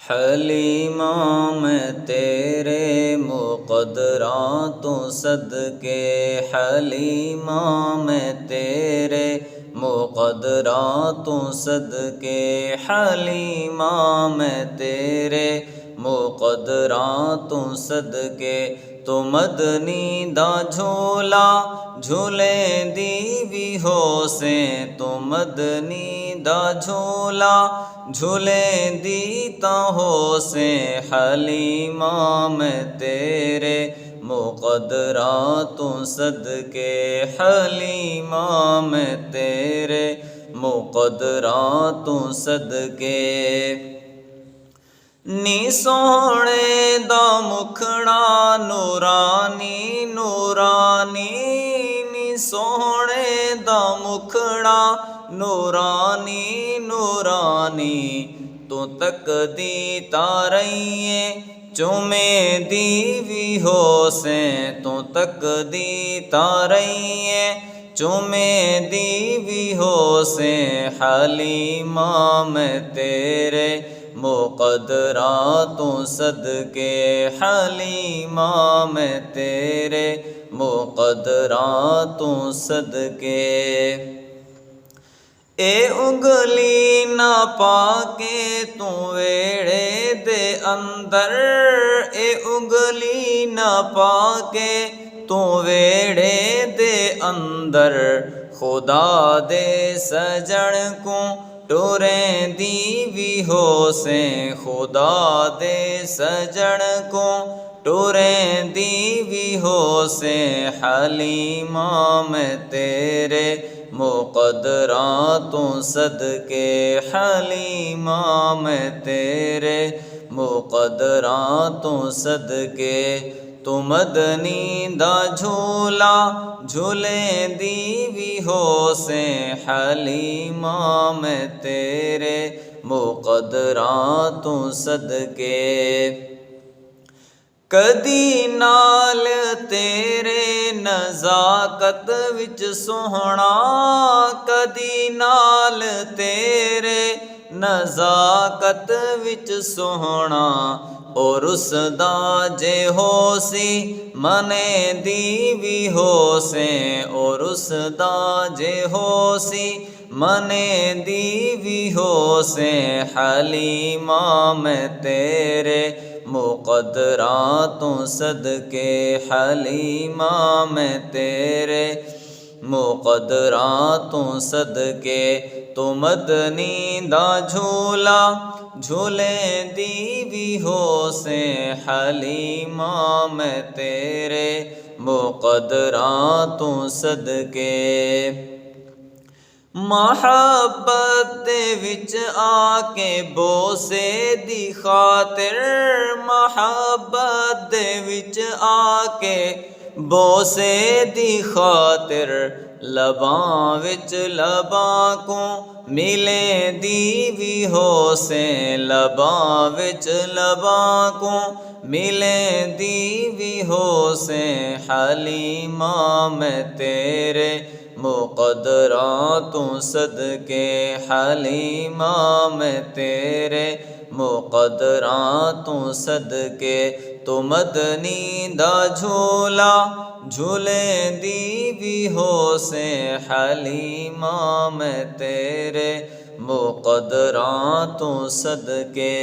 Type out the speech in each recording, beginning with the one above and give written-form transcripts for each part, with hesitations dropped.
हलीमा मैं तेरे मुक़द्दरां तो सदके, हलीमा मैं तेरे मुक़द्दरां तो सदके, हलीमा मैं तेरे मुक़द्दरां तो सदके। तो मदनी दा झोला झूले दी भी होसे, तो मदनी दा झोला झूले दी ता होसे, हलीमा मैं तेरे मुक़द्दरां तो सदके, हलीमा मैं तेरे मुक़द्दरां तो सदके। नी सोहणे दा मुखड़ा नूरानी नूरानी, नी सोहणे दा मुखड़ा नूरानी नूरानी। तू तकदी तारइए चुमे दी भी होसे, तू तकदी तारइए चुमे दी भी होसे, हलीमा मैं तेरे मुक़द्दरां तो सदके, हलीमा मैं तेरे मुक़द्दरां तो सदके। ए उंगली ना पाके तू वेड़े दे अंदर, ए उंगली ना पाके तू वेड़े दे अंदर। खुदा दे सजण को टुरें दी भी होसे, खुदा दे सजण को टुरें दी भी होसे, हलीमा मैं तेरे मुक़द्दरां तो सदके, हलीमा मैं तेरे मुक़द्दरां तो सदके। तू मदनी दा झूला झूले दी भी होसे, हलीमा मैं तेरे मुक़द्दरां तो सदके। कदी नाल तेरे नज़ाकत विच सोहना, कदी नाल तेरे नज़ाकत विच सोहना। और उसदा जे होसी मने दी भी होसे, और उसदा जे होसी मने दी भी होसे, हलीमा मैं तेरे मुक़द्दरां तो सदके, हलीमा मैं तेरे मुक़द्दरां तो सदके। तो मदनी दा झूला झूले दी भी होसे, हलीमा मैं तेरे मुक़द्दरां तो सदके। महब्बत दे विच आके बोसे दी खातिर, महब्बत दे विच आके बोसे दी खातिर। लबां विच लबां को मिले दी भी होसे, लबां विच लबां को मिले दी भी होसे, हलीमा मैं तेरे मुक़द्दरां तो सदके, हलीमा मैं तेरे मुक़द्दरां तो सदके। तो मदनी दा झूला झूले दी भी होसे, हलीमा मैं तेरे मुक़द्दरां तो सदके।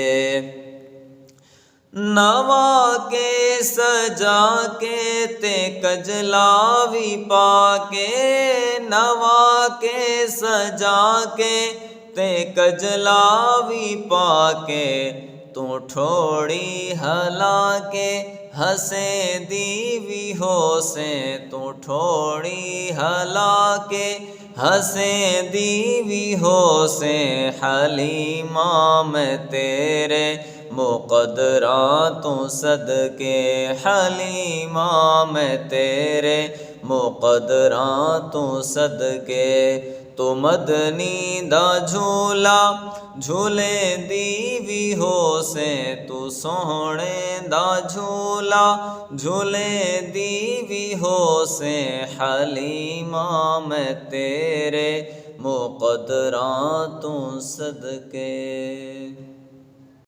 नवा के सजा के ते कजलावी पाके, नवा के सजा के ते कजलावी पाके। तू ठोड़ी हला के हसे दी भी होसे, तू ठोड़ी हला के हसे दी भी होसे, हलीमा मैं तेरे मुक़द्दरां तो सदके, हलीमा मैं तेरे मुक़द्दरां तो सदके। तो मदनी दा झूला झूले दी भी होसे, तू सोहणे दा झूला झूले दी भी होसे, हलीमा मैं तेरे मुक़द्दरां तो सदके।